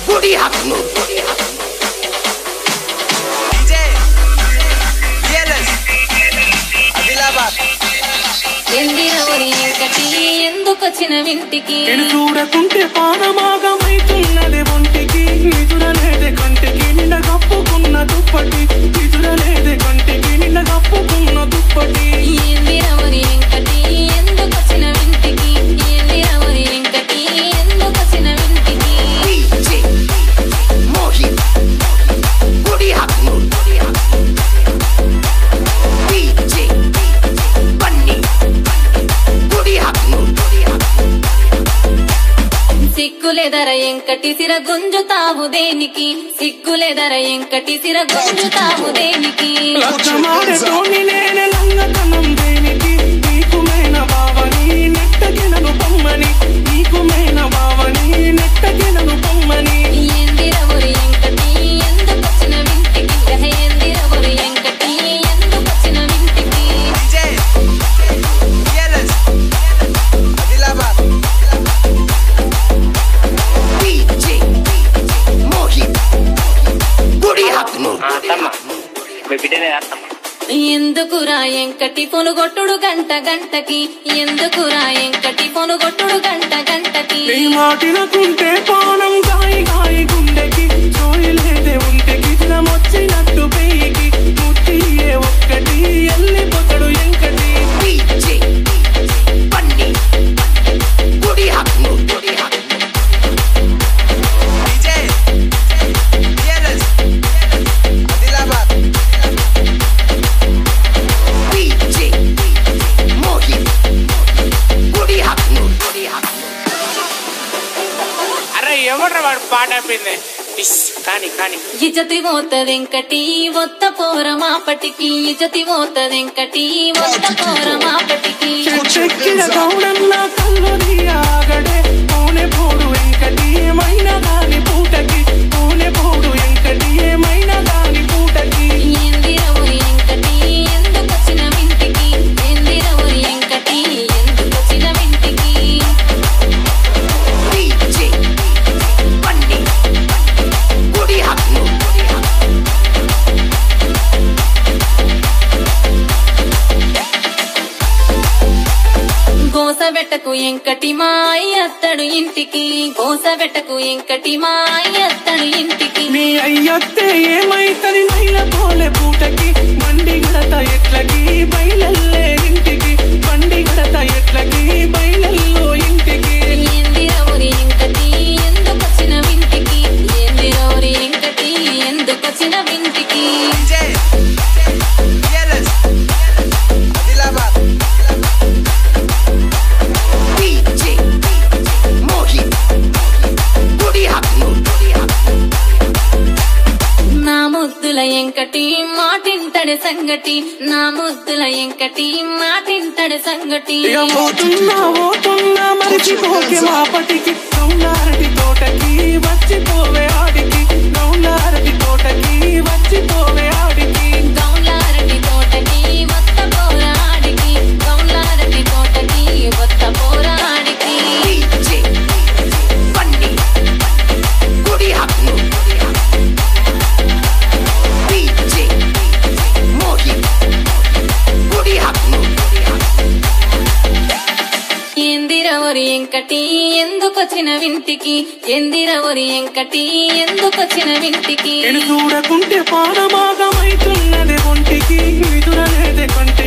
గుడి హక్ను ఎందుకొచ్చిన వింటికి చూడకుంటే పానమాగమైతున్నది ఒంటికి నిదురలేదే కంటికి నిన్న కప్పుకున్న దుప్పటి నిదురలేదే కంటికి నిన్న కప్పుకున్న దుప్పటి ఏందిరవరి వెంకటి ఎందుకొచ్చిన వింటికి ఏందిరవరి వెంకటి ఎందుకొచ్చిన వింటికి మోహిత్ గుడి హక్ను సిగ్గులేదర ఎంకటి సిర గుంజుతావు దేనికి సిగ్గులేదర ఎంకటి సిర గుంజుతావు దేనికి లక్షమాడతోని నేనే లంగతనం దేనికి నీకుమైన బావని నెట్టగినను బొమ్మని నీకుమైన బావని నెట్టగినను బొమ్మని ఏందిరవరి ఎంకటి ఎందుకొచ్చిన వింటికి ఏందిరవరి ఎంకటి ఎందుకొచ్చిన వింటికి ఎందుకురా ఎంకటి పొనుగొట్టుడు గంట గంటకి ఎందుకురా ఎంకటి పొనుగొట్టుడు గంట గంటకి మాటినకుంటే పానం గాయి గాయి గుండెకి చోయలేదే ఉంటెకి వచ్చినట్టు పెయ్యికి ముట్టియే ఒక్కటి ఎల్లిపోతాడు ఎంకటి గుడి హక్ను పాట అయిపోయింది ఇజతి పోతదెంకటి ఒత్త పోర మాపటికి ఇజతి పోతదెంకటి ఒత్త పోర మాపటికి ఆగడే పోనే పోడు వెంకటి ఏమైనా దాని పూటకి పోనే పోడు వెంకటి ఏమైనా దాని పూటకి ఏందిరవరి ఎంకటి ఎందుకొచ్చిన వింటికి ఏందిరవరి ఎంకటి ఎందుకొచ్చిన వింటికి గుడి హక్ను గోసబెట్టకు ఎంకటి మాయి అత్తడు ఇంటికి గోసబెట్టకు ఎంకటి మాయి అత్తడు ఇంటికి నీ అయ్యత్తే ఏమైతని నైల పోలే పూటకి బండి గడత ఎట్లకి బయలల్లే ఇంటికి బండి గడత ఎట్లకి బయలల్లో ఇంటికి ఏందిరవరి ఎంకటి ఎందుకొచ్చిన వింటికి ఏందిరవరి ఎంకటి ఎందుకొచ్చిన వింటికి నా ముద్దుల ఎంకటి మాటింతడి సంగటి నా ముద్దుల ఎంకటి మాటింతడి సంగటి పోతున్నా మరిచిపోకే మాపటికి గౌనారటి తోటకి వచ్చిపోవే ఆడికి గౌనారటి తోటకి వచ్చిపోవే ఆడికి గౌలారటి తోటకి వత్త పోరాడికి గౌలారటి తోటకి వత్త పోరాడికి గుడి హక్ను మోహిత్ గుడి హక్ను ఏందిరవరి ఎంకటి ఎందుకొచ్చిన వింటికి ఏందిరవరి ఎంకటి ఎందుకొచ్చిన వింటికి చూడకుంటే పానమాగమైతున్నది ఒంటికి నిదురలేదే కంటి